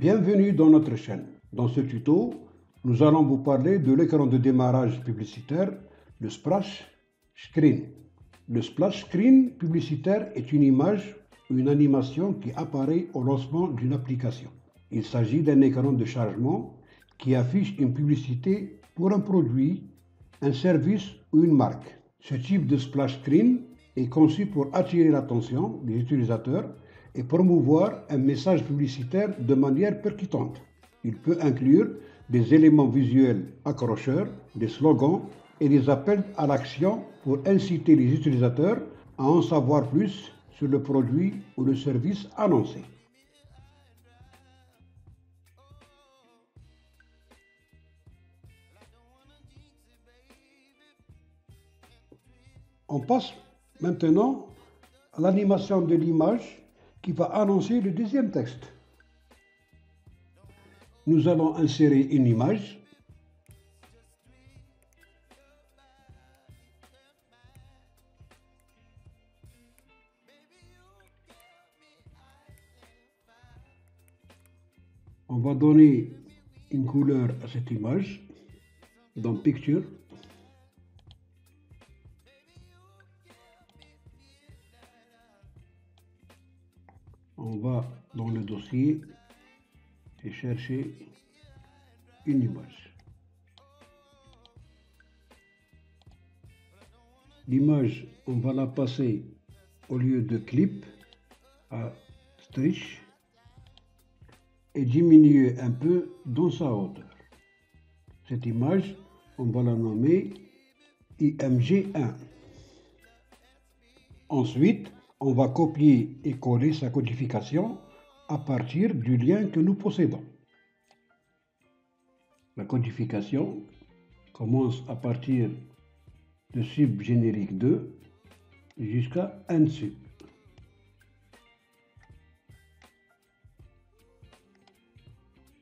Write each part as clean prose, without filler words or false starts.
Bienvenue dans notre chaîne. Dans ce tuto, nous allons vous parler de l'écran de démarrage publicitaire, le splash screen. Le splash screen publicitaire est une image ou une animation qui apparaît au lancement d'une application. Il s'agit d'un écran de chargement qui affiche une publicité pour un produit, un service ou une marque. Ce type de splash screen est conçu pour attirer l'attention des utilisateurs et promouvoir un message publicitaire de manière percutante. Il peut inclure des éléments visuels accrocheurs, des slogans et des appels à l'action pour inciter les utilisateurs à en savoir plus sur le produit ou le service annoncé. On passe maintenant à l'animation de l'image qui va annoncer le deuxième texte. Nous allons insérer une image. On va donner une couleur à cette image dans Picture. On va dans le dossier et chercher une image. L'image, on va la passer au lieu de clip à stretch et diminuer un peu dans sa hauteur. Cette image, on va la nommer IMG1. Ensuite, on va copier et coller sa codification à partir du lien que nous possédons. La codification commence à partir de sub générique 2 jusqu'à NSUB.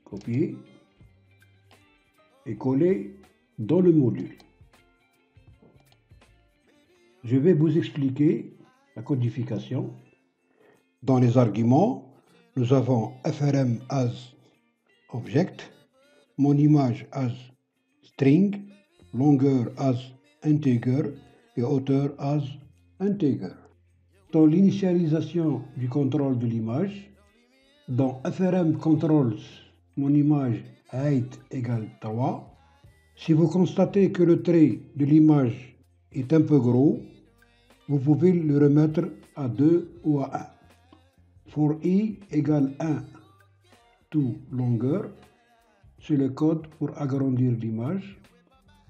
Copier et coller dans le module. Je vais vous expliquer la codification. Dans les arguments, nous avons FRM as object, mon image as string, longueur as integer et hauteur as integer. Dans l'initialisation du contrôle de l'image, dans FRM controls, mon image height égale 3. Si vous constatez que le trait de l'image est un peu gros, vous pouvez le remettre à 2 ou à 1. For i égale 1 to longueur, c'est le code pour agrandir l'image.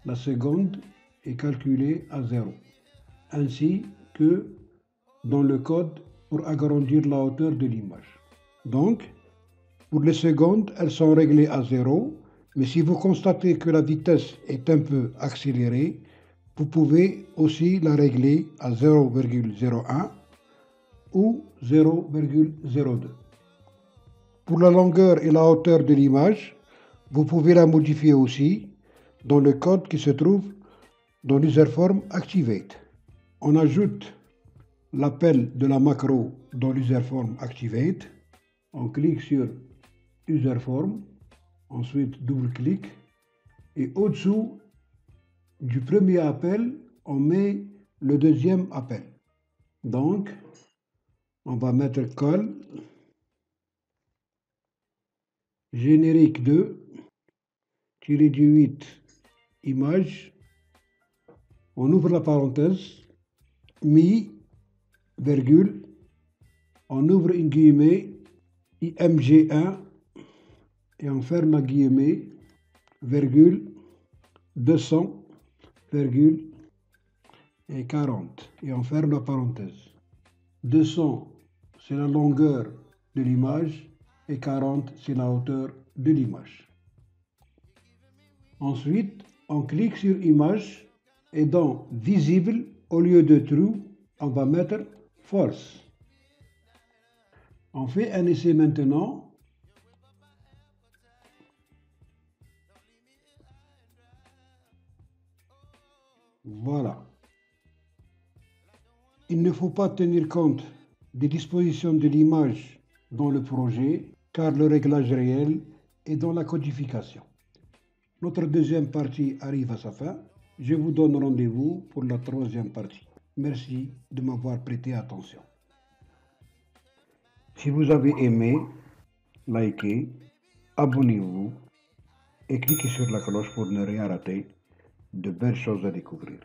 La seconde est calculée à 0, ainsi que dans le code pour agrandir la hauteur de l'image. Donc, pour les secondes, elles sont réglées à 0, mais si vous constatez que la vitesse est un peu accélérée, vous pouvez aussi la régler à 0,01 ou 0,02. Pour la longueur et la hauteur de l'image, vous pouvez la modifier aussi dans le code qui se trouve dans l'userform Activate. On ajoute l'appel de la macro dans l'userform Activate. On clique sur userform, ensuite double-clic et au-dessous du premier appel, on met le deuxième appel. Donc, on va mettre call générique 2 tiré du 8 image. On ouvre la parenthèse, mi, virgule, on ouvre une guillemets, IMG1 et on ferme la guillemets, virgule, 200, virgule, et 40. Et on ferme la parenthèse. 200, c'est la longueur de l'image et 40, c'est la hauteur de l'image. Ensuite, on clique sur image et dans visible, au lieu de true, on va mettre false. On fait un essai maintenant. Voilà. Il ne faut pas tenir compte des dispositions de l'image dans le projet. car le réglage réel est dans la codification. Notre deuxième partie arrive à sa fin. Je vous donne rendez-vous pour la troisième partie. Merci de m'avoir prêté attention. Si vous avez aimé, likez, abonnez-vous et cliquez sur la cloche pour ne rien rater de belles choses à découvrir.